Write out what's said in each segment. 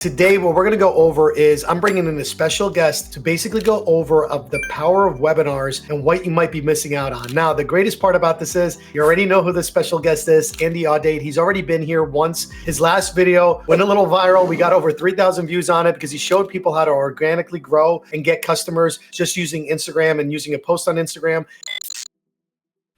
Today, what we're going to go over is I'm bringing in a special guest to basically go over of the power of webinars and what you might be missing out on. Now, the greatest part about this is you already know who the special guest is, Andy Audate. He's already been here once. His last video went a little viral. We got over 3,000 views on it because he showed people how to organically grow and get customers just using Instagram and using a post on Instagram.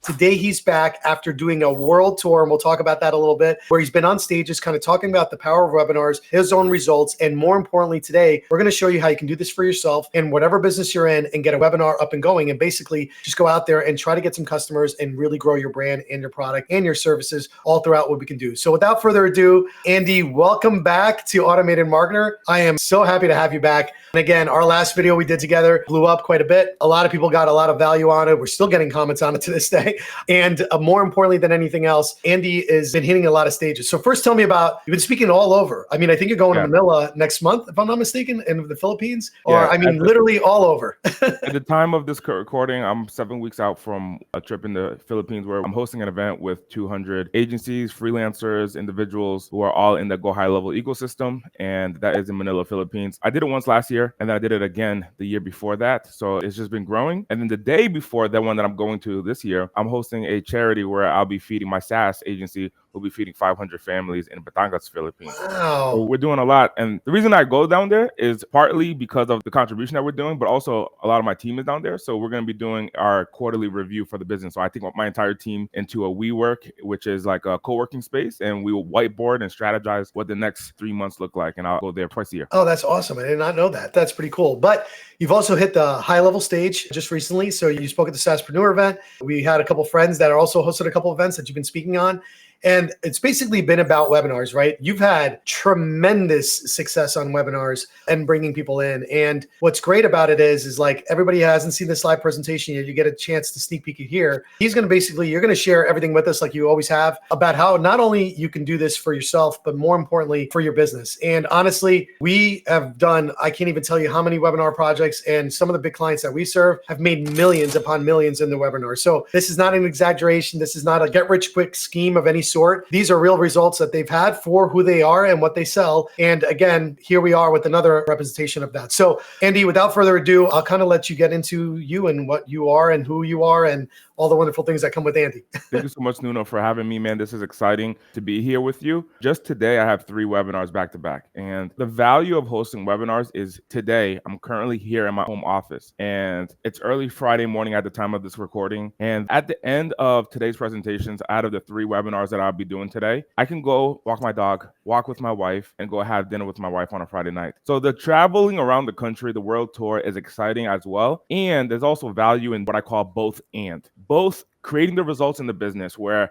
Today, he's back after doing a world tour, and we'll talk about that a little bit, where he's been on stages kind of talking about the power of webinars, his own results, and more importantly, today, we're going to show you how you can do this for yourself in whatever business you're in and get a webinar up and going, and basically just go out there and try to get some customers and really grow your brand and your product and your services all throughout what we can do. So without further ado, Andy, welcome back to Automated Marketer. I am so happy to have you back. And again, our last video we did together blew up quite a bit. A lot of people got a lot of value on it. We're still getting comments on it to this day. And more importantly than anything else, Andy has been hitting a lot of stages. So first tell me about, you've been speaking all over. I mean, I think you're going to Manila next month, if I'm not mistaken, in the Philippines, or I mean, literally all over. At the time of this recording, I'm 7 weeks out from a trip in the Philippines where I'm hosting an event with 200 agencies, freelancers, individuals who are all in the Gohighlevel ecosystem. And that is in Manila, Philippines. I did it once last year, and then I did it again the year before that. So it's just been growing. And then the day before that one that I'm going to this year, I'm hosting a charity where I'll be feeding my SaaS agency. We'll be feeding 500 families in Batangas, Philippines. Wow. So we're doing a lot. And the reason I go down there is partly because of the contribution that we're doing, but also a lot of my team is down there. So we're going to be doing our quarterly review for the business. So I think my entire team into a WeWork, which is like a co-working space, and we will whiteboard and strategize what the next 3 months look like. And I'll go there twice a year. Oh, that's awesome. I did not know that. That's pretty cool. But you've also hit the HighLevel stage just recently. So you spoke at the SaaSpreneur event. We had a couple friends that are also hosted a couple events that you've been speaking on. And it's basically been about webinars, right? You've had tremendous success on webinars and bringing people in. And what's great about it is like everybody hasn't seen this live presentation yet. You get a chance to sneak peek it here. He's going to basically, you're going to share everything with us like you always have about how not only you can do this for yourself, but more importantly for your business. And honestly, we have done, I can't even tell you how many webinar projects, and some of the big clients that we serve have made millions upon millions in the webinar. So this is not an exaggeration. This is not a get rich quick scheme of any sort. These are real results that they've had for who they are and what they sell. And again, here we are with another representation of that. So Andy, without further ado, I'll kind of let you get into you and what you are and who you are and all the wonderful things that come with Andy. Thank you so much, Nuno, for having me, man. This is exciting to be here with you. Just today, I have 3 webinars back to back. And the value of hosting webinars is today, I'm currently here in my home office. And it's early Friday morning at the time of this recording. And at the end of today's presentations, out of the 3 webinars that I'll be doing today, I can go walk my dog, walk with my wife, and go have dinner with my wife on a Friday night. So the traveling around the country, the world tour is exciting as well. And there's also value in what I call both and. Both creating the results in the business where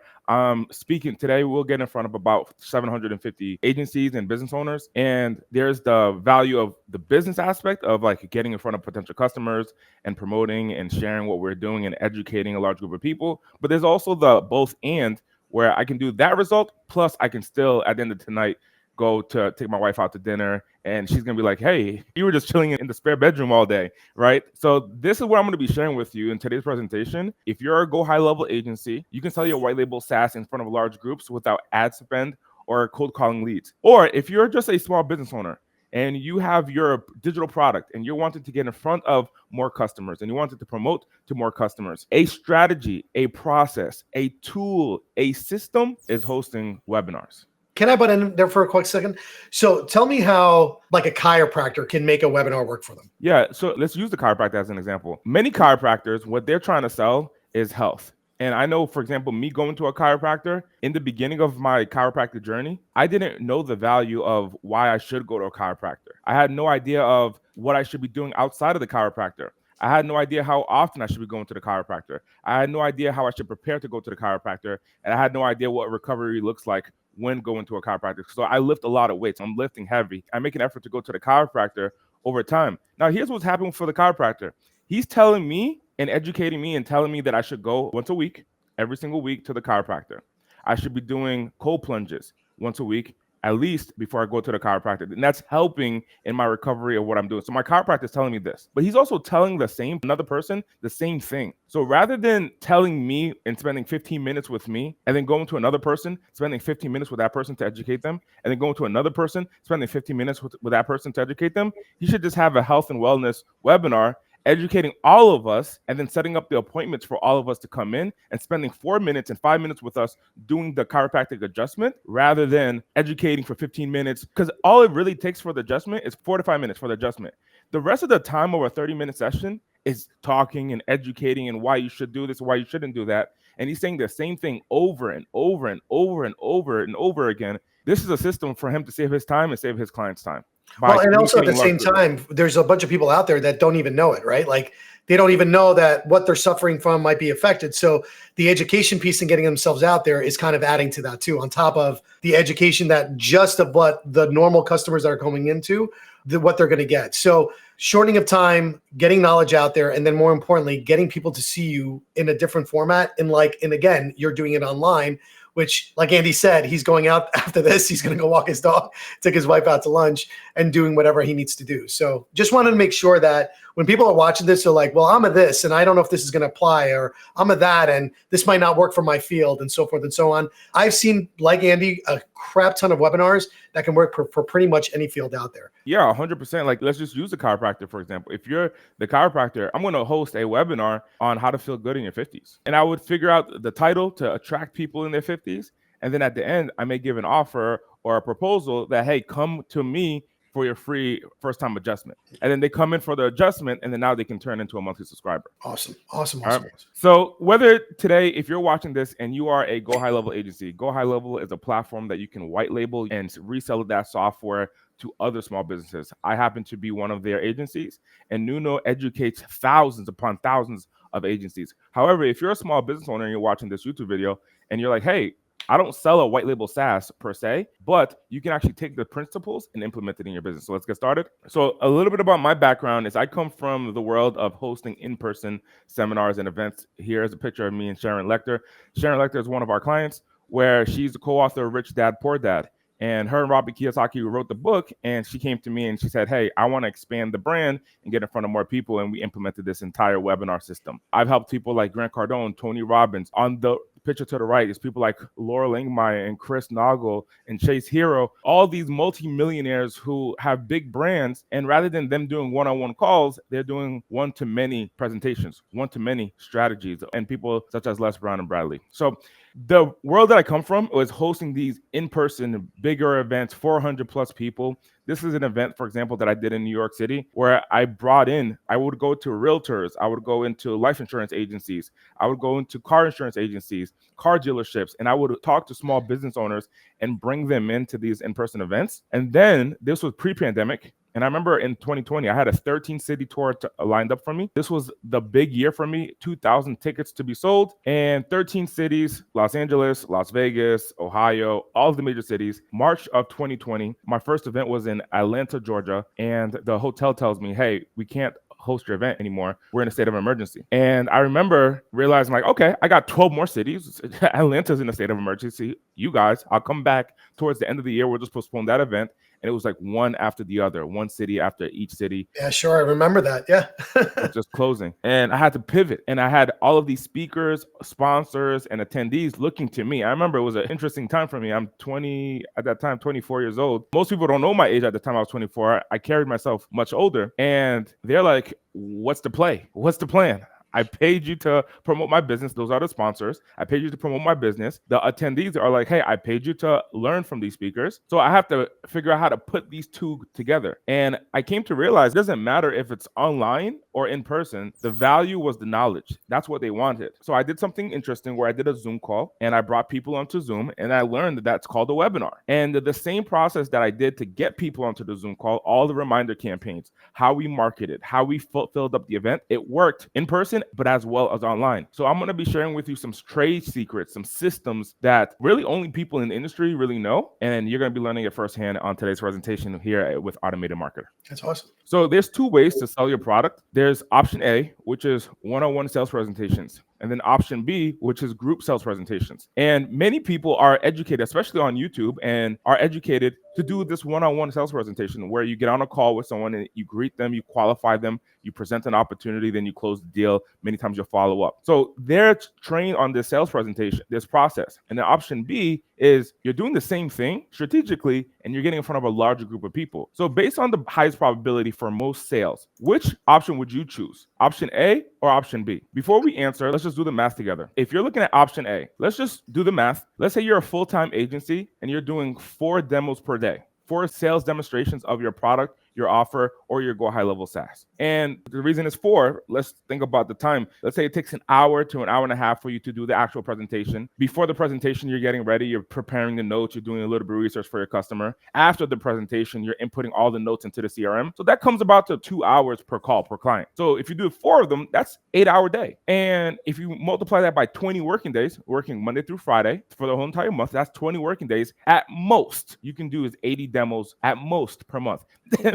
speaking today, we'll get in front of about 750 agencies and business owners. And there's the value of the business aspect of like getting in front of potential customers and promoting and sharing what we're doing and educating a large group of people. But there's also the both and where I can do that result. Plus I can still at the end of tonight go to take my wife out to dinner, and she's gonna be like, hey, you were just chilling in the spare bedroom all day, right? So this is what I'm gonna be sharing with you in today's presentation. If you're a Gohighlevel agency, you can sell your white label SaaS in front of large groups without ad spend or cold calling leads. Or if you're just a small business owner and you have your digital product and you're wanting to get in front of more customers and you wanted to promote to more customers, a strategy, a process, a tool, a system is hosting webinars. Can I butt in there for a quick second? So tell me how like a chiropractor can make a webinar work for them. Yeah, so let's use the chiropractor as an example. Many chiropractors, what they're trying to sell is health. And I know, for example, me going to a chiropractor, in the beginning of my chiropractic journey, I didn't know the value of why I should go to a chiropractor. I had no idea of what I should be doing outside of the chiropractor. I had no idea how often I should be going to the chiropractor. I had no idea how I should prepare to go to the chiropractor. And I had no idea what recovery looks like when going to a chiropractor. So I lift a lot of weights. I'm lifting heavy. I make an effort to go to the chiropractor over time. Now, here's what's happening for the chiropractor. He's telling me and educating me and telling me that I should go once a week, every single week to the chiropractor. I should be doing cold plunges once a week at least before I go to the chiropractor. And that's helping in my recovery of what I'm doing. So my chiropractor is telling me this, but he's also telling another person the same thing. So rather than telling me and spending 15 minutes with me and then going to another person, spending 15 minutes with that person to educate them, and then going to another person, spending 15 minutes with that person to educate them, he should just have a health and wellness webinar educating all of us and then setting up the appointments for all of us to come in and spending 4 minutes and 5 minutes with us doing the chiropractic adjustment rather than educating for 15 minutes. Because all it really takes for the adjustment is 4 to 5 minutes for the adjustment. The rest of the time over a 30-minute session is talking and educating and why you should do this, why you shouldn't do that. And he's saying the same thing over and over and over and over and over again. This is a system for him to save his time and save his clients' time. Well, and also at the same time, there's a bunch of people out there that don't even know it, right? Like they don't even know that what they're suffering from might be affected. So the education piece and getting themselves out there is kind of adding to that too, on top of the education that just of what the normal customers that are coming into, what they're going to get. So shortening of time, getting knowledge out there, and then more importantly, getting people to see you in a different format. And again, you're doing it online, which, like Andy said, he's going out after this. He's going to go walk his dog, take his wife out to lunch, and doing whatever he needs to do. So just wanted to make sure that when people are watching this, they're like, well, I'm a this, and I don't know if this is going to apply, or I'm a that, and this might not work for my field, and so forth and so on. I've seen, like Andy, a crap ton of webinars that can work for pretty much any field out there. Yeah, 100%. Like, let's just use the chiropractor, for example. If you're the chiropractor, I'm going to host a webinar on how to feel good in your 50s. And I would figure out the title to attract people in their 50s. And then at the end, I may give an offer or a proposal that, hey, come to me for your free first-time adjustment. And then they come in for the adjustment, and then now they can turn into a monthly subscriber. Awesome. Right? So whether today, if you're watching this and you are a Gohighlevel agency, Gohighlevel is a platform that you can white label and resell that software to other small businesses. I happen to be one of their agencies, and Nuno educates thousands upon thousands of agencies. However, if you're a small business owner and you're watching this YouTube video and you're like, hey, I don't sell a white label SaaS per se, but you can actually take the principles and implement it in your business. So let's get started. So a little bit about my background is I come from the world of hosting in-person seminars and events. Here's a picture of me and Sharon Lecter. Sharon Lecter is one of our clients where she's the co-author of Rich Dad, Poor Dad. And her and Robert Kiyosaki wrote the book, and she came to me and she said, hey, I want to expand the brand and get in front of more people. And we implemented this entire webinar system. I've helped people like Grant Cardone, Tony Robbins. On the picture to the right is people like Laura Langmeyer and Chris Nagel and Chase Hero, all these multimillionaires who have big brands. And rather than them doing one-on-one calls, they're doing one-to-many presentations, one-to-many strategies, and people such as Les Brown and Bradley. So the world that I come from was hosting these in-person bigger events, 400 plus people. This is an event, for example, that I did in New York City where I would go to realtors, I would go into life insurance agencies, I would go into car insurance agencies, car dealerships, and I would talk to small business owners and bring them into these in-person events. And then this was pre-pandemic. And I remember in 2020, I had a 13-city tour lined up for me. This was the big year for me, 2,000 tickets to be sold, and 13 cities, Los Angeles, Las Vegas, Ohio, all of the major cities. March of 2020, my first event was in Atlanta, Georgia, and the hotel tells me, hey, we can't host your event anymore. We're in a state of emergency. And I remember realizing like, okay, I got 12 more cities. Atlanta's in a state of emergency. You guys, I'll come back towards the end of the year. We'll just postpone that event. And it was like one after the other, one city after each city. Yeah, sure. I remember that. Yeah. Just closing. And I had to pivot. And I had all of these speakers, sponsors, and attendees looking to me. I remember it was an interesting time for me. I'm 24 years old. Most people don't know my age at the time I was 24. I carried myself much older. And they're like, what's the play? What's the plan? I paid you to promote my business. Those are the sponsors. I paid you to promote my business. The attendees are like, hey, I paid you to learn from these speakers. So I have to figure out how to put these two together. And I came to realize it doesn't matter if it's online or in person. The value was the knowledge. That's what they wanted. So I did something interesting where I did a Zoom call and I brought people onto Zoom and I learned that that's called a webinar. And the same process that I did to get people onto the Zoom call, all the reminder campaigns, how we marketed, how we filled up the event, it worked in person, but as well as online. So I'm going to be sharing with you some trade secrets, some systems that really only people in the industry really know. And you're going to be learning it firsthand on today's presentation here with Automated Marketer. That's awesome. So there's two ways to sell your product. There's option A, which is one-on-one sales presentations. And then option B, which is group sales presentations. And many people are educated, especially on YouTube, and are educated to do this one-on-one sales presentation where you get on a call with someone and you greet them, you qualify them, you present an opportunity, then you close the deal. Many times you'll follow up. So they're trained on this sales presentation, this process. And then option B is you're doing the same thing strategically and you're getting in front of a larger group of people. So based on the highest probability for most sales, which option would you choose? Option A or option B? Before we answer, let's just do the math together. If you're looking at option A, let's just do the math. Let's say you're a full-time agency and you're doing 4 demos per day, 4 sales demonstrations of your product, your offer, or your Gohighlevel SaaS. And the reason it's 4, let's think about the time. Let's say it takes an hour to an hour and a half for you to do the actual presentation. Before the presentation, you're getting ready, you're preparing the notes, you're doing a little bit of research for your customer. After the presentation, you're inputting all the notes into the CRM. So that comes about to 2 hours per call per client. So if you do 4 of them, that's 8-hour day. And if you multiply that by 20 working days, working Monday through Friday for the whole entire month, that's 20 working days. At most, you can do is 80 demos at most per month.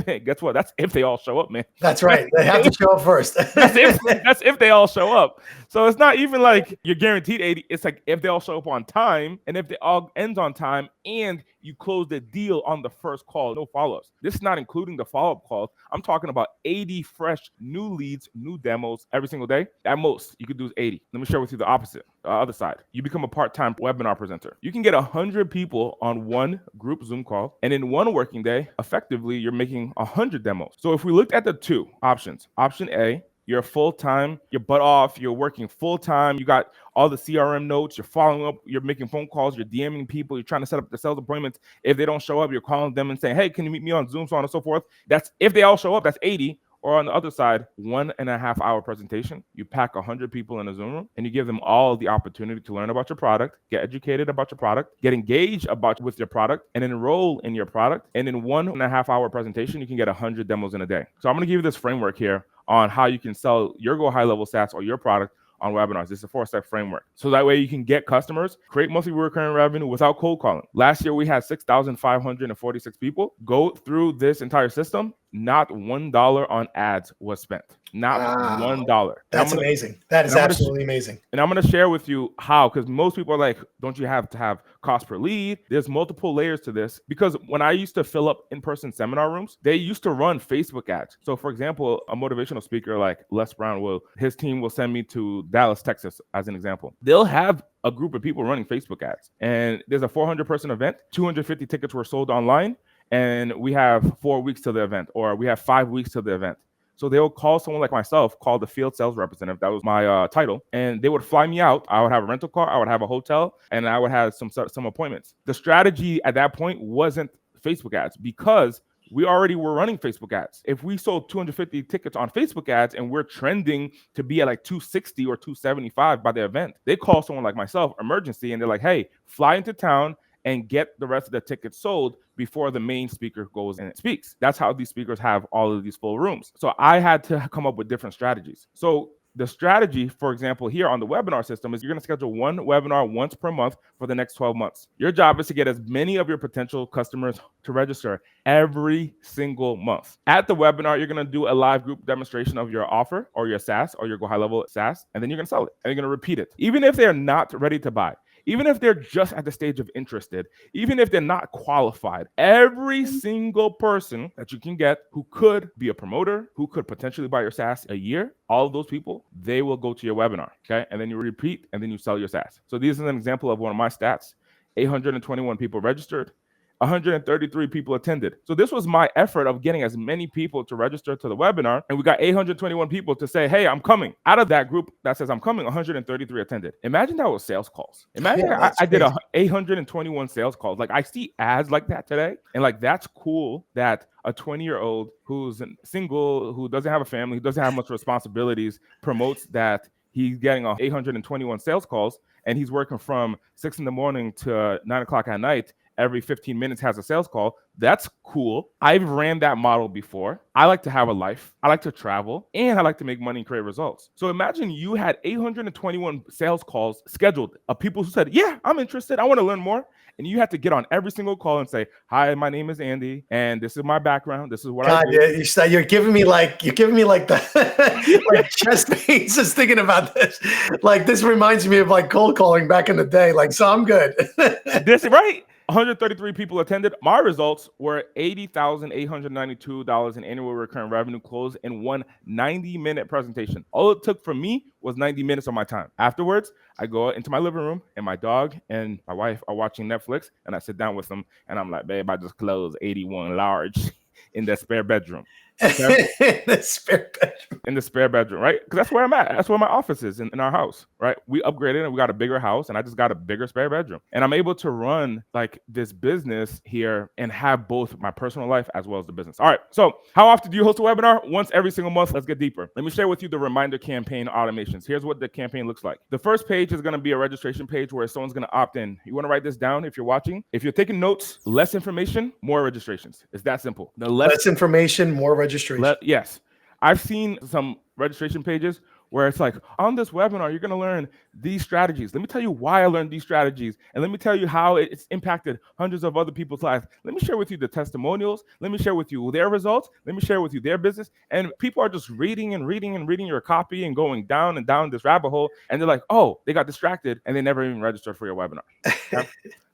Guess what? That's if they all show up, man. That's right. They have to show up first. that's if they all show up. So it's not even like you're guaranteed 80. It's like if they all show up on time and if they all end on time and you close the deal on the first call, no follow-ups. This is not including the follow-up calls. I'm talking about 80 fresh new leads, new demos every single day. At most, you could do 80. Let me share with you the opposite, other side. You become a part-time webinar presenter. You can get 100 people on one group Zoom call, and in one working day, effectively, you're making 100 demos. So if we looked at the 2 options, option A, you're full-time, you're butt off, you're working full-time, you got all the CRM notes, you're following up, you're making phone calls, you're DMing people, you're trying to set up the sales appointments. If they don't show up, you're calling them and saying, hey, can you meet me on Zoom, so on and so forth. That's if they all show up, that's 80. Or on the other side, 1.5 hour presentation, you pack 100 people in a Zoom room and you give them all the opportunity to learn about your product, get educated about your product, get engaged with your product, and enroll in your product. And in 1.5 hour presentation, you can get 100 demos in a day. So I'm going to give you this framework here on how you can sell your Gohighlevel SaaS or your product on webinars. This is a 4-step framework. So that way you can get customers, create monthly recurring revenue without cold calling. Last year, we had 6,546 people go through this entire system. Not $1 on ads was spent. Not $1. That's amazing. That is absolutely amazing. And I'm going to share with you how, because most people are like, don't you have to have cost per lead? There's multiple layers to this. Because when I used to fill up in-person seminar rooms, they used to run Facebook ads. So for example, a motivational speaker like Les Brown his team will send me to Dallas, Texas, as an example. They'll have a group of people running Facebook ads. And there's a 400-person event. 250 tickets were sold online. And we have 4 weeks to the event, or we have 5 weeks to the event. So they'll call someone like myself, called the field sales representative. That was my title. And they would fly me out. I would have a rental car. I would have a hotel, and I would have some appointments. The strategy at that point wasn't Facebook ads because we already were running Facebook ads. If we sold 250 tickets on Facebook ads and we're trending to be at like 260 or 275 by the event, they call someone like myself, emergency, and they're like, hey, fly into town and get the rest of the tickets sold before the main speaker goes and speaks. That's how these speakers have all of these full rooms. So I had to come up with different strategies. So the strategy, for example, here on the webinar system is you're going to schedule one webinar once per month for the next 12 months. Your job is to get as many of your potential customers to register every single month. At the webinar, you're going to do a live group demonstration of your offer or your SaaS or your Gohighlevel SaaS, and then you're going to sell it and you're going to repeat it. Even if they're not ready to buy, even if they're just at the stage of interested, even if they're not qualified, every single person that you can get who could be a promoter, who could potentially buy your SaaS a year, all of those people, they will go to your webinar, okay? And then you repeat, and then you sell your SaaS. So this is an example of one of my stats. 821 people registered. 133 people attended. So this was my effort of getting as many people to register to the webinar. And we got 821 people to say, hey, I'm coming. Out of that group that says I'm coming, 133 attended. Imagine that was sales calls. Imagine I did 821 sales calls. Like I see ads like that today. And like, that's cool that a 20-year-old who's single, who doesn't have a family, who doesn't have much responsibilities, promotes that he's getting 821 sales calls and he's working from 6 a.m. to 9 o'clock at night. Every 15 minutes has a sales call. That's cool. I've ran that model before. I like to have a life. I like to travel, and I like to make money and create results. So imagine you had 821 sales calls scheduled of people who said, yeah, I'm interested. I want to learn more. And you have to get on every single call and say, hi, my name is Andy, and this is my background. This is what I God, do. you're giving me like the like chest pains just thinking about this. Like this reminds me of like cold calling back in the day. Like, so I'm good. This right. 133 people attended. My results were $80,892 in annual recurring revenue closed in one 90-minute presentation. All it took from me was 90 minutes of my time. Afterwards, I go into my living room and my dog and my wife are watching Netflix, and I sit down with them and I'm like, babe, I just closed 81 large in the spare bedroom. Okay? In the spare bedroom, right? Because that's where I'm at. That's where my office is in our house, right? We upgraded and we got a bigger house, and I just got a bigger spare bedroom. And I'm able to run like this business here and have both my personal life as well as the business. All right. So how often do you host a webinar? Once every single month. Let's get deeper. Let me share with you the reminder campaign automations. Here's what the campaign looks like. The first page is going to be a registration page where someone's going to opt in. You want to write this down if you're watching. If you're taking notes, less information, more registrations. It's that simple. The less information, more registration. Yes. I've seen some registration pages where it's like, on this webinar, you're going to learn these strategies. Let me tell you why I learned these strategies. And let me tell you how it's impacted hundreds of other people's lives. Let me share with you the testimonials. Let me share with you their results. Let me share with you their business. And people are just reading and reading and reading your copy and going down and down this rabbit hole. And they're like, oh, they got distracted and they never even registered for your webinar. Okay?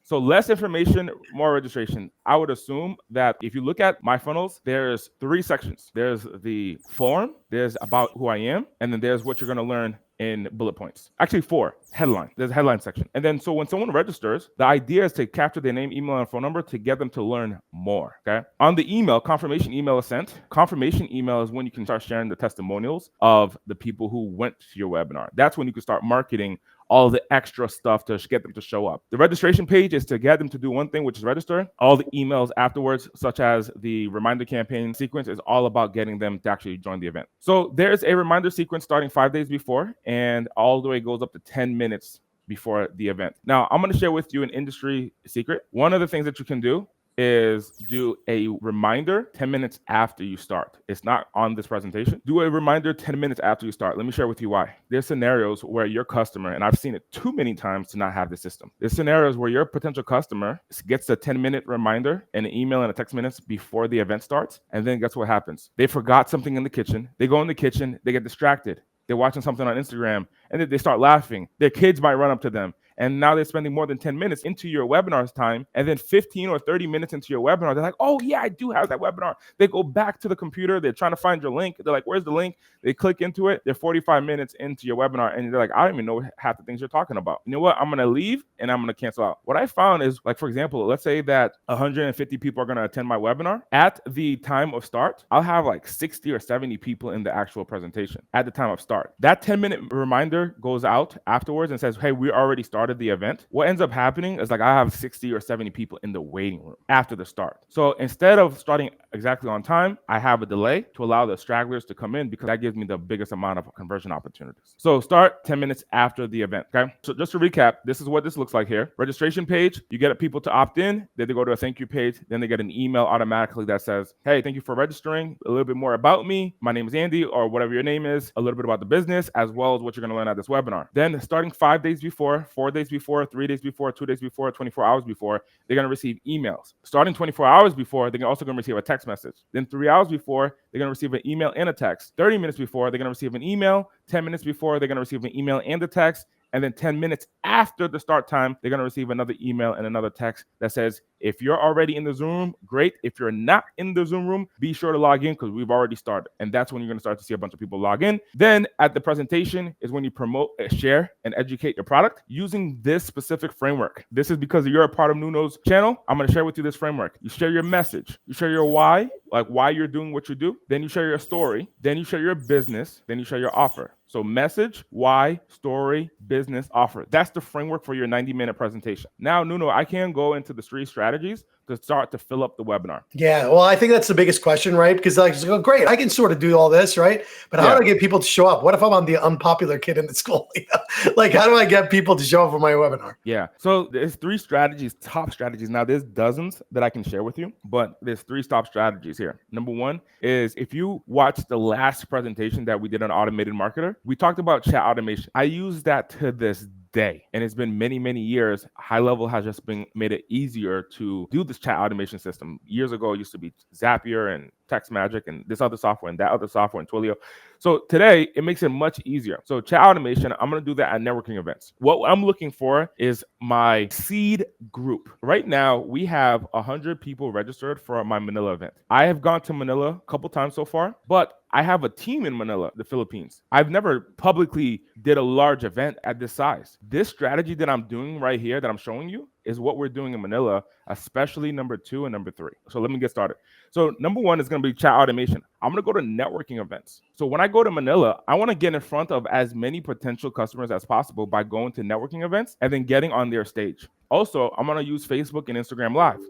So less information, more registration. I would assume that if you look at my funnels, there's 3 sections. There's the form, there's about who I am, and then there's what you're going to learn in bullet points. Actually 4, headline. There's a headline section. And then so when someone registers, the idea is to capture their name, email, and phone number to get them to learn more, okay? On the email, confirmation email is sent. Confirmation email is when you can start sharing the testimonials of the people who went to your webinar. That's when you can start marketing all the extra stuff to get them to show up. The registration page is to get them to do one thing, which is register. All the emails afterwards, such as the reminder campaign sequence, is all about getting them to actually join the event. So there's a reminder sequence starting 5 days before, and all the way goes up to 10 minutes before the event. Now, I'm going to share with you an industry secret. One of the things that you can do is do a reminder 10 minutes after you start. It's not on this presentation. Do a reminder 10 minutes after you start. Let me share with you why. There's scenarios where your customer, and I've seen it too many times to not have the system. There's scenarios where your potential customer gets a 10-minute reminder and an email and a text minutes before the event starts. And then guess what happens? They forgot something in the kitchen. They go in the kitchen, they get distracted. They're watching something on Instagram and then they start laughing. Their kids might run up to them. And now they're spending more than 10 minutes into your webinar's time. And then 15 or 30 minutes into your webinar, they're like, oh yeah, I do have that webinar. They go back to the computer. They're trying to find your link. They're like, where's the link? They click into it. They're 45 minutes into your webinar. And they're like, I don't even know half the things you're talking about. You know what? I'm going to leave and I'm going to cancel out. What I found is, like, for example, let's say that 150 people are going to attend my webinar. At the time of start, I'll have like 60 or 70 people in the actual presentation at the time of start. That 10-minute reminder goes out afterwards and says, hey, we already started the event. What ends up happening is, like, I have 60 or 70 people in the waiting room after the start. So instead of starting exactly on time, I have a delay to allow the stragglers to come in because that gives me the biggest amount of conversion opportunities. So start 10 minutes after the event, okay? So just to recap, this is what this looks like here. Registration page, you get people to opt in, then they go to a thank you page, then they get an email automatically that says, hey, thank you for registering, a little bit more about me, my name is Andy, or whatever your name is, a little bit about the business, as well as what you're gonna learn at this webinar. Then starting 5 days before, 4 days before, 3 days before, 2 days before, 24 hours before, they're going to receive emails. Starting 24 hours before, they're also going to receive a text message. Then 3 hours before, they're going to receive an email and a text. 30 minutes before, they're going to receive an email. 10 minutes before, they're going to receive an email and a text. And then 10 minutes after the start time, they're going to receive another email and another text that says, if you're already in the Zoom room, great. If you're not in the Zoom room, be sure to log in because we've already started. And that's when you're going to start to see a bunch of people log in. Then at the presentation is when you promote, share, and educate your product using this specific framework. This is because you're a part of Nuno's channel. I'm going to share with you this framework. You share your message. You share your why, like why you're doing what you do. Then you share your story. Then you share your business. Then you share your offer. So message, why, story, business, offer. That's the framework for your 90-minute presentation. Now, Nuno, I can go into the 3 strategies to start to fill up the webinar. Yeah, well, I think that's the biggest question, right? Because like, great, I can sort of do all this, right? But how do I get people to show up? What if I'm the unpopular kid in the school? You know? Like, how do I get people to show up for my webinar? Yeah, so there's 3 strategies, top strategies. Now, there's dozens that I can share with you, but there's 3 top strategies here. Number 1 is, if you watch the last presentation that we did on Automated Marketer, we talked about chat automation. I use that to this day. And it's been many, many years. HighLevel has just been made it easier to do this chat automation system. Years ago, it used to be Zapier and TextMagic and this other software and that other software and Twilio. So today, it makes it much easier. So chat automation, I'm going to do that at networking events. What I'm looking for is my seed group. Right now, we have 100 people registered for my Manila event. I have gone to Manila a couple times so far, but I have a team in Manila, the Philippines. I've never publicly did a large event at this size. This strategy that I'm doing right here that I'm showing you is what we're doing in Manila, especially number 2 and number 3. So let me get started. So number 1 is going to be chat automation. I'm going to go to networking events. So when I go to Manila, I want to get in front of as many potential customers as possible by going to networking events and then getting on their stage. Also, I'm going to use Facebook and Instagram Live,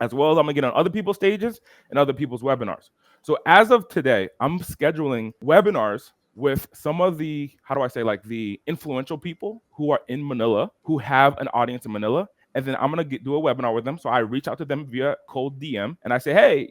as well as I'm going to get on other people's stages and other people's webinars. So as of today, I'm scheduling webinars with some of the, how do I say, like the influential people who are in Manila, who have an audience in Manila. And then I'm going to do a webinar with them. So I reach out to them via cold DM and I say, hey,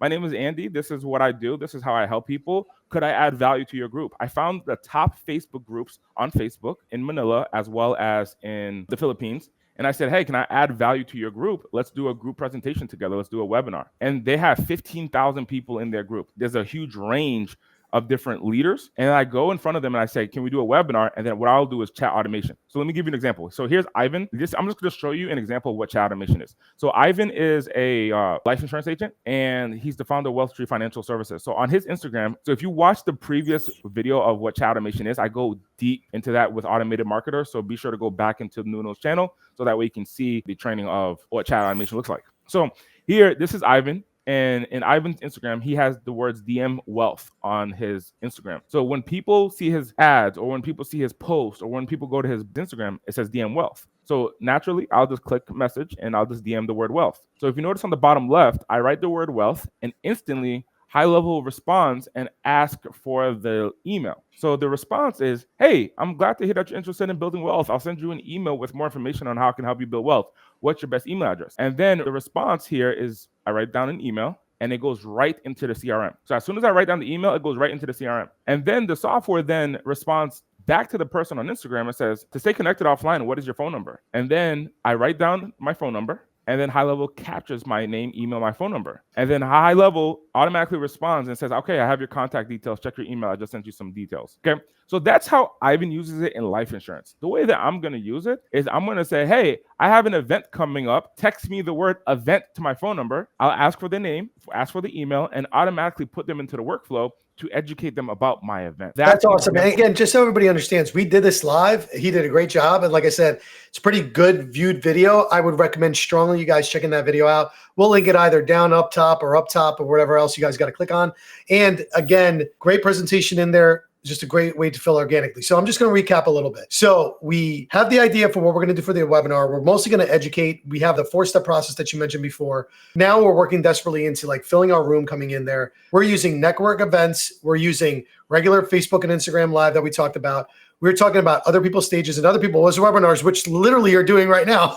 my name is Andy. This is what I do. This is how I help people. Could I add value to your group? I found the top Facebook groups on Facebook in Manila, as well as in the Philippines. And I said, hey, can I add value to your group? Let's do a group presentation together. Let's do a webinar. And they have 15,000 people in their group. There's a huge range of different leaders. And I go in front of them and I say, can we do a webinar? And then what I'll do is chat automation. So let me give you an example. So here's Ivan. I'm just going to show you an example of what chat automation is. So Ivan is a life insurance agent, and he's the founder of Wealth Tree Financial Services. So on his Instagram, so if you watch the previous video of what chat automation is, I go deep into that with automated marketers. So be sure to go back into Nuno's channel so that way you can see the training of what chat automation looks like. So here, this is Ivan. And in Ivan's Instagram, he has the words DM wealth on his Instagram. So when people see his ads, or when people see his post, or when people go to his Instagram, it says DM wealth. So naturally, I'll just click message and I'll just DM the word wealth. So if you notice on the bottom left, I write the word wealth and instantly HighLevel responds and asks for the email. So the response is, hey, I'm glad to hear that you're interested in building wealth. I'll send you an email with more information on how I can help you build wealth. What's your best email address? And then the response here is, I write down an email and it goes right into the CRM. So as soon as I write down the email, it goes right into the CRM. And then the software then responds back to the person on Instagram and says, to stay connected offline, what is your phone number? And then I write down my phone number. And then HighLevel captures my name, email, my phone number. And then HighLevel automatically responds and says, okay, I have your contact details. Check your email. I just sent you some details. Okay. So that's how Ivan uses it in life insurance. The way that I'm going to use it is I'm going to say, hey, I have an event coming up. Text me the word event to my phone number. I'll ask for the name, ask for the email, and automatically put them into the workflow to educate them about my event. That's awesome. And again, just so everybody understands, we did this live. He did a great job. And like I said, it's a pretty good viewed video. I would recommend strongly you guys checking that video out. We'll link it either down up top or whatever else you guys got to click on. And again, great presentation in there. Just a great way to fill organically. So I'm just going to recap a little bit. So we have the idea for what we're going to do for the webinar. We're mostly going to educate. We have the 4-step process that you mentioned before. Now we're working desperately into like filling our room coming in there. We're using network events. We're using regular Facebook and Instagram Live that we talked about. We were talking about other people's stages and other people's webinars, which literally you're doing right now.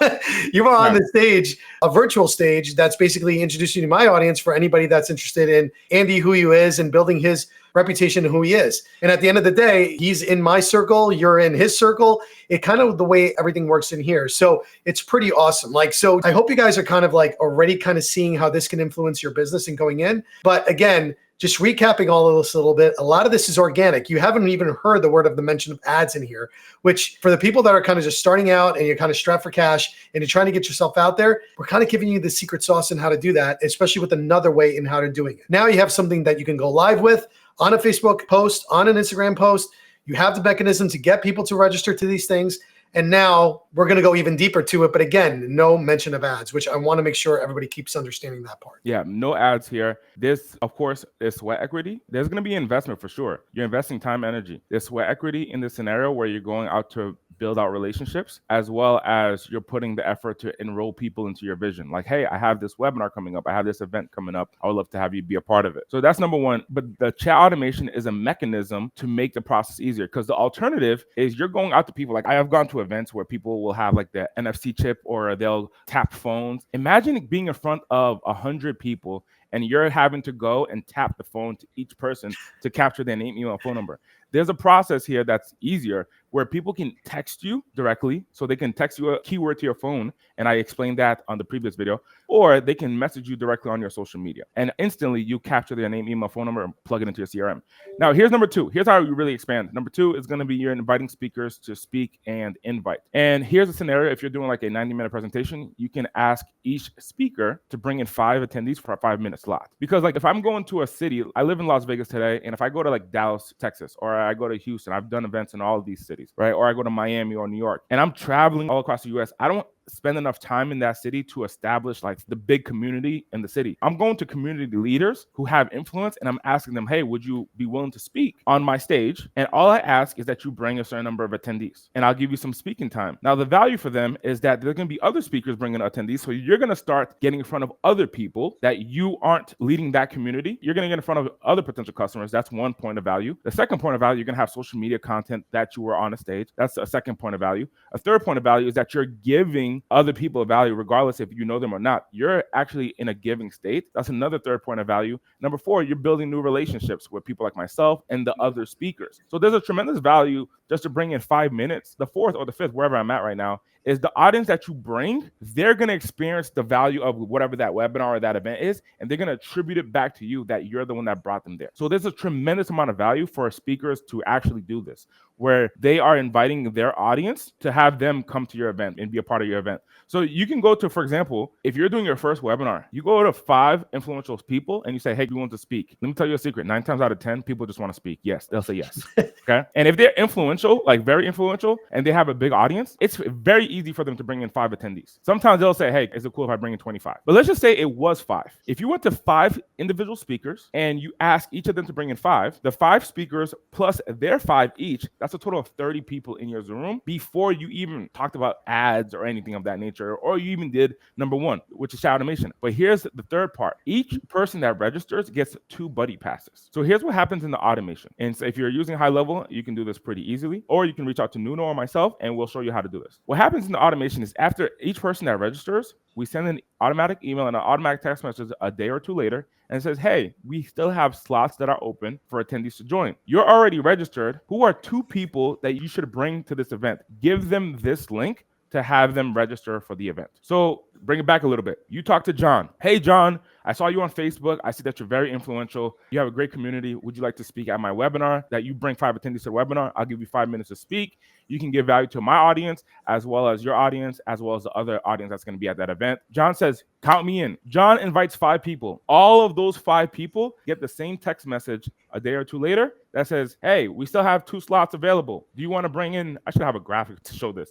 You're on the stage, a virtual stage that's basically introducing you to my audience for anybody that's interested in Andy, who he is, and building his reputation and who he is. And at the end of the day, he's in my circle, you're in his circle. It kind of the way everything works in here. So it's pretty awesome. Like, so I hope you guys are kind of like already kind of seeing how this can influence your business and going in. But again, just recapping all of this a little bit, a lot of this is organic. You haven't even heard the word of the mention of ads in here, which for the people that are kind of just starting out and you're kind of strapped for cash and you're trying to get yourself out there, we're kind of giving you the secret sauce in how to do that, especially with another way in how to doing it. Now you have something that you can go live with on a Facebook post, on an Instagram post. You have the mechanism to get people to register to these things. And now we're going to go even deeper to it. But again, no mention of ads, which I want to make sure everybody keeps understanding that part. Yeah, no ads here. This, of course, is sweat equity. There's going to be investment for sure. You're investing time, energy. There's sweat equity in this scenario where you're going out to build out relationships, as well as you're putting the effort to enroll people into your vision. Like, hey, I have this webinar coming up. I have this event coming up. I would love to have you be a part of it. So that's number one. But the chat automation is a mechanism to make the process easier, because the alternative is you're going out to people. Like, I have gone to events where people will have like the NFC chip or they'll tap phones. Imagine being in front of 100 people and you're having to go and tap the phone to each person to capture their name, email, phone number. there's a process here that's easier where people can text you directly. So they can text you a keyword to your phone. And I explained that on the previous video. Or they can message you directly on your social media. And instantly you capture their name, email, phone number, and plug it into your CRM. Now, here's number 2. Here's how you really expand. Number 2 is going to be you're inviting speakers to speak and invite. And here's a scenario. If you're doing like a 90-minute presentation, you can ask each speaker to bring in 5 attendees for a 5-minute slot. Because like if I'm going to a city, I live in Las Vegas today, and if I go to like Dallas, Texas, or I go to Houston, I've done events in all of these cities, right? Or I go to Miami or New York, and I'm traveling all across the US, I don't spend enough time in that city to establish like the big community in the city. I'm going to community leaders who have influence, and I'm asking them, hey, would you be willing to speak on my stage? And all I ask is that you bring a certain number of attendees, and I'll give you some speaking time. Now, the value for them is that there's going to be other speakers bringing attendees, so you're going to start getting in front of other people that you aren't leading that community. You're going to get in front of other potential customers. That's one point of value. The second point of value, you're going to have social media content that you were on a stage. That's a second point of value. A third point of value is that you're giving other people a value, regardless if you know them or not. You're actually in a giving state. That's another third point of value. Number 4, you're building new relationships with people like myself and the other speakers. So there's a tremendous value just to bring in 5 minutes. The 4th or the 5th, wherever I'm at right now, is the audience that you bring, they're going to experience the value of whatever that webinar or that event is, and they're going to attribute it back to you that you're the one that brought them there. So there's a tremendous amount of value for speakers to actually do this, where they are inviting their audience to have them come to your event and be a part of your event. So you can go to, for example, if you're doing your first webinar, you go to 5 influential people and you say, hey, do you want to speak? Let me tell you a secret. 9 times out of 10, people just want to speak. Yes, they'll say yes. Okay. And if they're influential, like very influential, and they have a big audience, it's very easy for them to bring in 5 attendees. Sometimes they'll say, hey, is it cool if I bring in 25? But let's just say it was 5. If you went to 5 individual speakers and you ask each of them to bring in 5, the 5 speakers plus their 5 each, that's a total of 30 people in your Zoom room before you even talked about ads or anything of that nature, or you even did number 1, which is chat automation. But here's the third part. Each person that registers gets 2 buddy passes. So here's what happens in the automation. And so if you're using HighLevel, you can do this pretty easily, or you can reach out to Nuno or myself and we'll show you how to do this. What happens in the automation is after each person that registers, we send an automatic email and an automatic text message a day or 2 later, and it says, hey, we still have slots that are open for attendees to join. You're already registered. Who are 2 people that you should bring to this event? Give them this link to have them register for the event. So bring it back a little bit. You talk to John. Hey, John, I saw you on Facebook. I see that you're very influential. You have a great community. Would you like to speak at my webinar? That you bring 5 attendees to the webinar. I'll give you 5 minutes to speak. You can give value to my audience, as well as your audience, as well as the other audience that's going to be at that event. John says, count me in. John invites 5 people. All of those 5 people get the same text message a day or 2 later that says, hey, we still have 2 slots available. Do you want to bring in, I should have a graphic to show this,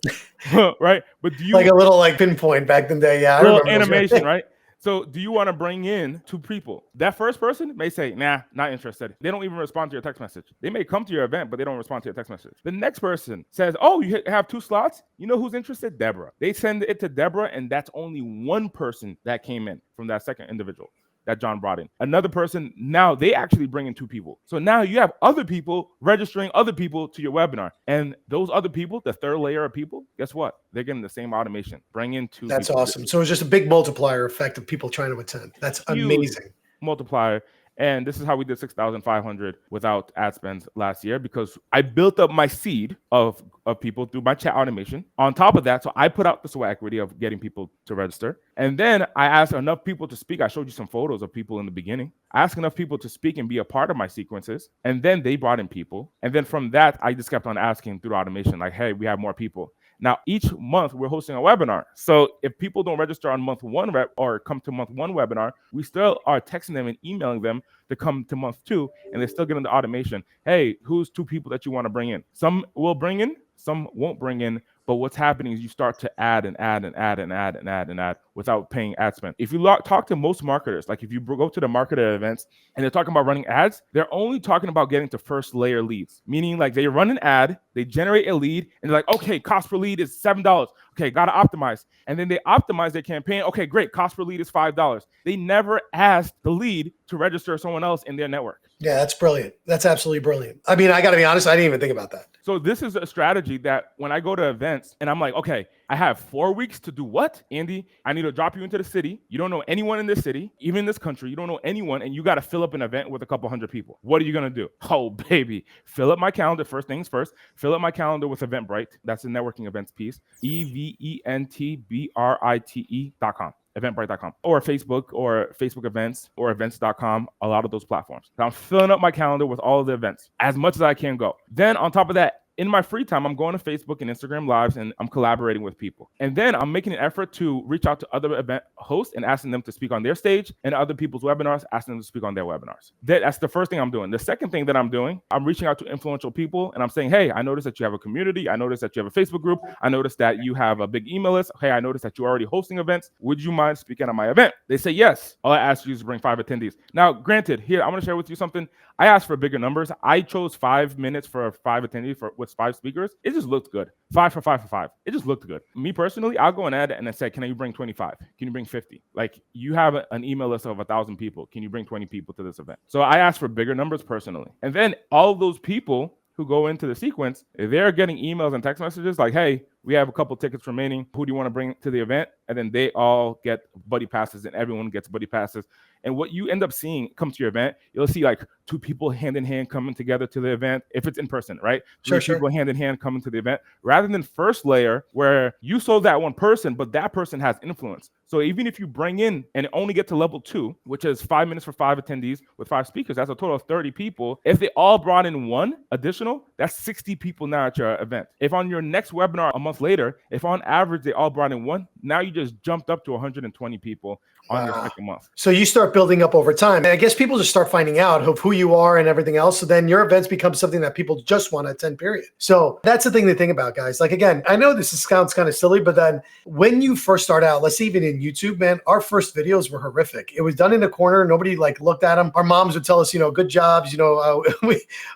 right? But do you like a little like pinpoint back in the day? Yeah, I little remember animation, right? So do you want to bring in 2 people? That first person may say, nah, not interested. They don't even respond to your text message. They may come to your event, but they don't respond to your text message. The next person says, oh, you have 2 slots? You know who's interested? Deborah. They send it to Deborah, and that's only 1 person that came in from that second individual that John brought in. Another person, now they actually bring in 2 people. So now you have other people registering other people to your webinar. And those other people, the third layer of people, guess what? They're getting the same automation. Bring in 2 That's people. awesome. So it's just a big multiplier effect of people trying to attend. That's amazing. Multiplier. And this is how we did 6,500 without ad spends last year, because I built up my seed of people through my chat automation. On top of that, so I put out the sweat equity of getting people to register. And then I asked enough people to speak. I showed you some photos of people in the beginning. I asked enough people to speak and be a part of my sequences. And then they brought in people. And then from that, I just kept on asking through automation, like, hey, we have more people. Now, each month we're hosting a webinar. So if people don't register on month 1 or come to month 1 webinar, we still are texting them and emailing them to come to month 2, and they're still getting the automation. Hey, who's 2 people that you want to bring in? Some will bring in, some won't bring in. But what's happening is you start to add and add and add and add and add and add without paying ad spend. If you talk to most marketers, like if you go to the marketer events and they're talking about running ads, they're only talking about getting to first layer leads, meaning like they run an ad, they generate a lead, and they're like, okay, cost per lead is $7. Okay, got to optimize. And then they optimize their campaign. Okay, great. Cost per lead is $5. They never asked the lead to register someone else in their network. Yeah, that's brilliant. That's absolutely brilliant. I mean, I got to be honest, I didn't even think about that. So this is a strategy that when I go to events and I'm like, okay, I have 4 weeks to do what? Andy, I need to drop you into the city. You don't know anyone in this city, even in this country. You don't know anyone, and you got to fill up an event with a couple hundred people. What are you going to do? Oh, baby. Fill up my calendar. First things first. Fill up my calendar with Eventbrite. That's the networking events piece. eventbrite.com. Eventbrite.com or Facebook events or events.com, a lot of those platforms. So I'm filling up my calendar with all of the events as much as I can go. Then on top of that, in my free time, I'm going to Facebook and Instagram lives and I'm collaborating with people. And then I'm making an effort to reach out to other event hosts and asking them to speak on their stage, and other people's webinars, asking them to speak on their webinars. That's the first thing I'm doing. The second thing that I'm doing, I'm reaching out to influential people and I'm saying, hey, I noticed that you have a community. I noticed that you have a Facebook group. I noticed that you have a big email list. Hey, I noticed that you're already hosting events. Would you mind speaking at my event? They say yes. All I ask you is to bring 5 attendees. Now, granted, here, I'm going to share with you something. I asked for bigger numbers. I chose 5 minutes for 5 attendees with 5 speakers. It just looked good. 5 for 5 for 5. It just looked good. Me personally, I'll go and add it and then say, can you bring 25? Can you bring 50? Like, you have an email list of 1,000 people. Can you bring 20 people to this event? So I asked for bigger numbers personally. And then all of those people who go into the sequence, they're getting emails and text messages like, hey, we have a couple tickets remaining. Who do you want to bring to the event? And then they all get buddy passes and everyone gets buddy passes. And what you end up seeing come to your event, you'll see like 2 people hand in hand coming together to the event. If it's in person, right? 3 people hand in hand coming to the event, rather than first layer where you sold that one person, but that person has influence. So even if you bring in and only get to level 2, which is 5 minutes for 5 attendees with 5 speakers, that's a total of 30 people. If they all brought in 1 additional, that's 60 people now at your event. If on your next webinar a month later, if on average they all brought in 1, now you just jumped up to 120 people on your second month. So you start building up over time. And I guess people just start finding out of who you are and everything else. So then your events become something that people just want to attend, period. So that's the thing to think about, guys. Like, again, I know sounds kind of silly, but then when you first start out, let's say even in YouTube, man, our first videos were horrific. It was done in a corner. Nobody like looked at them. Our moms would tell us, good jobs. We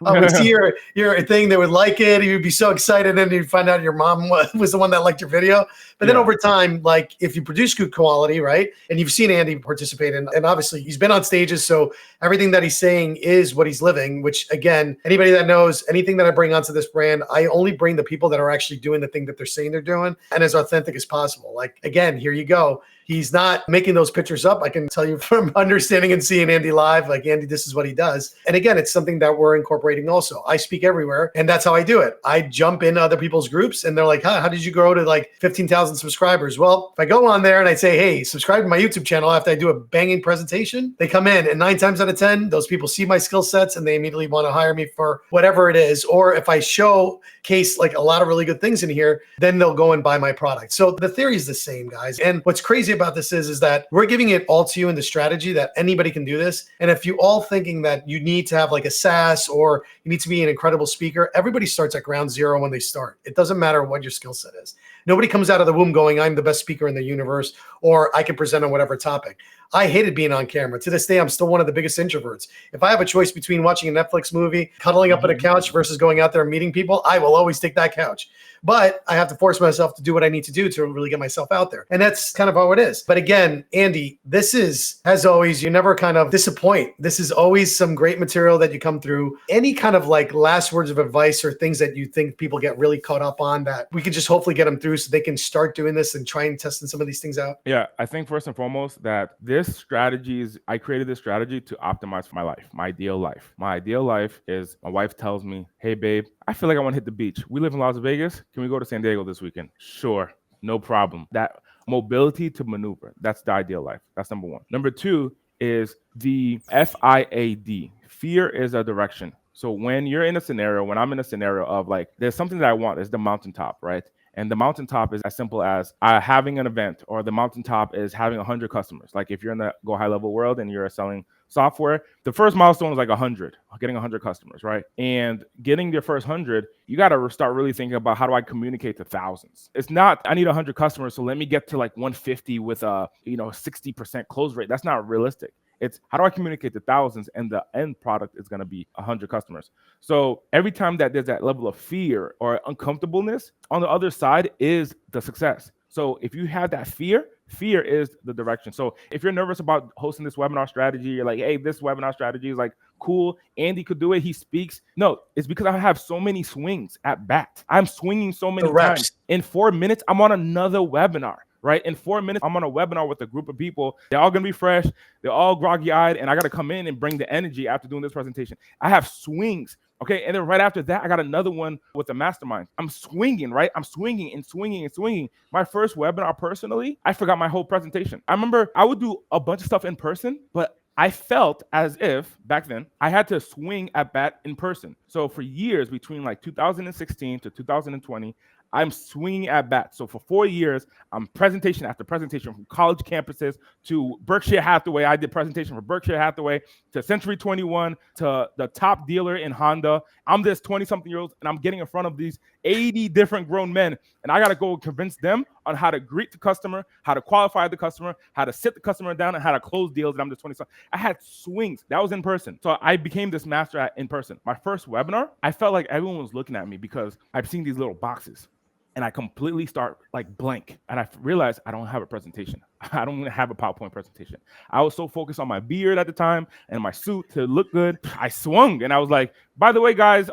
would see your thing. They would like it. You'd be so excited. And you'd find out your mom was the one that liked your video. But then over time, like if you produce good quality, right? And you've seen Andy participate in, and obviously he's been on stages. So everything that he's saying is what he's living, which again, anybody that knows anything that I bring onto this brand, I only bring the people that are actually doing the thing that they're saying they're doing and as authentic as possible. Like, again, here you go. He's not making those pictures up. I can tell you from understanding and seeing Andy live, like Andy, this is what he does. And again, it's something that we're incorporating also. I speak everywhere and that's how I do it. I jump in other people's groups and they're like, how did you grow to like 15,000 subscribers? Well, if I go on there and I say, hey, subscribe to my YouTube channel after I do a banging presentation, they come in and 9 times out of 10, those people see my skill sets and they immediately want to hire me for whatever it is. Or if I showcase like a lot of really good things in here, then they'll go and buy my product. So the theory is the same, guys. And what's crazy about this is that we're giving it all to you in the strategy that anybody can do this. And if you all thinking that you need to have like a SaaS or you need to be an incredible speaker, everybody starts at ground zero when they start. It doesn't matter what your skill set is. Nobody comes out of the womb going, I'm the best speaker in the universe, or I can present on whatever topic. I hated being on camera. To this day, I'm still one of the biggest introverts. If I have a choice between watching a Netflix movie, cuddling up on a couch versus going out there and meeting people, I will always take that couch. But I have to force myself to do what I need to do to really get myself out there. And that's kind of how it is. But again, Andy, this is, as always, you never kind of disappoint. This is always some great material that you come through. Any kind of like last words of advice or things that you think people get really caught up on that we could just hopefully get them through so they can start doing this and try and testing some of these things out? Yeah, I think first and foremost that I created this strategy to optimize for my life, my ideal life. My ideal life is my wife tells me, hey, babe, I feel like I want to hit the beach. We live in Las Vegas. Can we go to San Diego this weekend? Sure, no problem. That mobility to maneuver, that's the ideal life. That's number 1. Number 2 is the FIAD. Fear is a direction. So when you're in a scenario, when I'm in a scenario of like, there's something that I want, it's the mountaintop, right? And the mountaintop is as simple as having an event, or the mountaintop is having 100 customers. Like if you're in the Gohighlevel world and you're selling software, the first milestone is like 100, getting 100 customers, right? And getting your first 100, you got to start really thinking about how do I communicate to thousands? It's not, I need 100 customers, so let me get to like 150 with a 60% close rate. That's not realistic. It's how do I communicate to thousands, and the end product is going to be 100 customers. So every time that there's that level of fear or uncomfortableness, on the other side is the success. So if you have that fear fear is the direction. So if you're nervous about hosting this webinar strategy, you're like, hey, this webinar strategy is like cool. Andy could do it. He speaks. No, it's because I have so many swings at bat. I'm swinging so many times. In 4 minutes, I'm on another webinar. Right? In 4 minutes, I'm on a webinar with a group of people. They're all going to be fresh. They're all groggy-eyed. And I got to come in and bring the energy after doing this presentation. I have swings. Okay. And then right after that, I got another one with the mastermind. I'm swinging, right? I'm swinging and swinging and swinging. My first webinar personally, I forgot my whole presentation. I remember I would do a bunch of stuff in person, but I felt as if back then I had to swing at bat in person. So for years between like 2016 to 2020, I'm swinging at bat. So for 4 years, I'm presentation after presentation from college campuses to Berkshire Hathaway. I did presentation for Berkshire Hathaway to Century 21 to the top dealer in Honda. I'm this 20-something-year-old, and I'm getting in front of these 80 different grown men, and I got to go convince them on how to greet the customer, how to qualify the customer, how to sit the customer down, and how to close deals. And I'm just 20-something. I had swings. That was in person. So I became this master at in person. My first webinar, I felt like everyone was looking at me because I've seen these little boxes. And I completely start like blank. And I realized I don't have a presentation. I don't have a PowerPoint presentation. I was so focused on my beard at the time and my suit to look good. I swung and I was like, by the way, guys,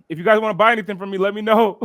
if you guys want to buy anything from me, let me know.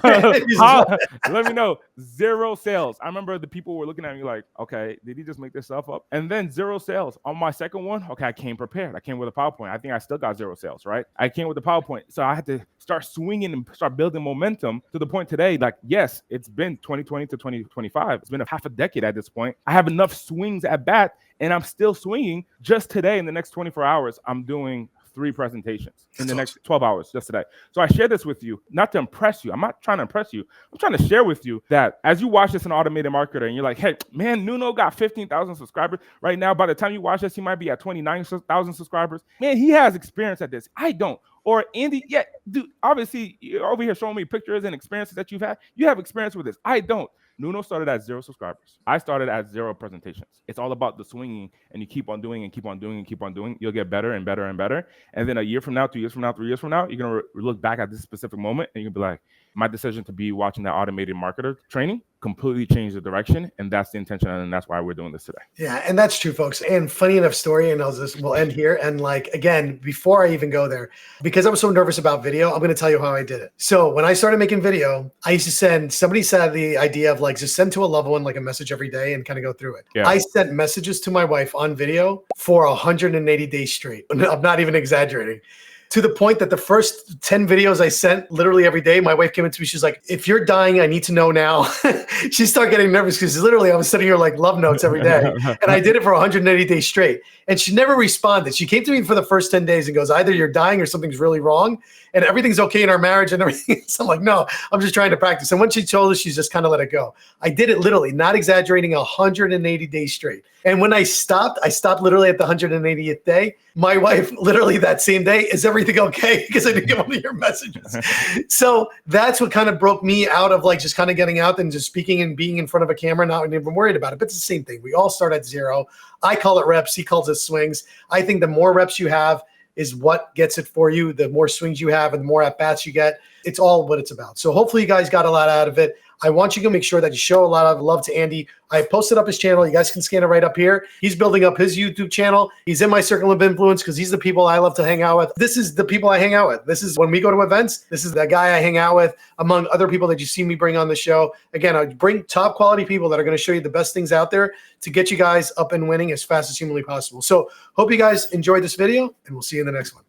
Let me know. 0 sales. I remember the people were looking at me like, okay, did he just make this stuff up? And then 0 sales. On my second one, okay, I came prepared. I came with a PowerPoint. I think I still got 0 sales, right? I came with the PowerPoint. So I had to start swinging and start building momentum to the point today, like, yes, it's been 2020 to 2025. It's been a half a decade at this point. I have enough swings at bat and I'm still swinging. Just today, in the next 24 hours, I'm doing 3 presentations in the next 12 hours just today. So I share this with you, not to impress you. I'm not trying to impress you. I'm trying to share with you that as you watch this in Automated Marketer and you're like, hey, man, Nuno got 15,000 subscribers. Right now, by the time you watch this, he might be at 29,000 subscribers. Man, he has experience at this. I don't. Or Andy, yeah, dude, obviously, you're over here showing me pictures and experiences that you've had. You have experience with this. I don't. Nuno started at 0 subscribers. I started at 0 presentations. It's all about the swinging, and you keep on doing and keep on doing and keep on doing. You'll get better and better and better. And then a year from now, 2 years from now, 3 years from now, you're going to look back at this specific moment, and you'll be like, my decision to be watching that Automated Marketer training completely changed the direction, and that's the intention, and that's why we're doing this today. Yeah, and that's true, folks. And funny enough story, and we'll end here. And like, again, before I even go there, because I was so nervous about video, I'm going to tell you how I did it. So when I started making video, I used to send, somebody said the idea of like, just send to a loved one like a message every day and kind of go through it. Yeah. I sent messages to my wife on video for 180 days straight. I'm not even exaggerating. To the point that the first 10 videos I sent literally every day, my wife came into me. She's like, if you're dying, I need to know now. She started getting nervous because literally I was sending her like love notes every day. And I did it for 180 days straight. And she never responded. She came to me for the first 10 days and goes, either you're dying or something's really wrong and everything's okay in our marriage and everything. So I'm like, no, I'm just trying to practice. And when she told us, she's just kind of let it go. I did it literally, not exaggerating, 180 days straight. And when I stopped literally at the 180th day. My wife literally that same day, is everything okay? Because I didn't get one of your messages. So that's what kind of broke me out of like just kind of getting out and just speaking and being in front of a camera, not even worried about it. But it's the same thing. We all start at 0. I call it reps. He calls it swings. I think the more reps you have is what gets it for you. The more swings you have and the more at-bats you get. It's all what it's about. So hopefully you guys got a lot out of it. I want you to make sure that you show a lot of love to Andy. I posted up his channel. You guys can scan it right up here. He's building up his YouTube channel. He's in my circle of influence because he's the people I love to hang out with. This is the people I hang out with. This is when we go to events. This is the guy I hang out with among other people that you see me bring on the show. Again, I bring top quality people that are going to show you the best things out there to get you guys up and winning as fast as humanly possible. So hope you guys enjoyed this video and we'll see you in the next one.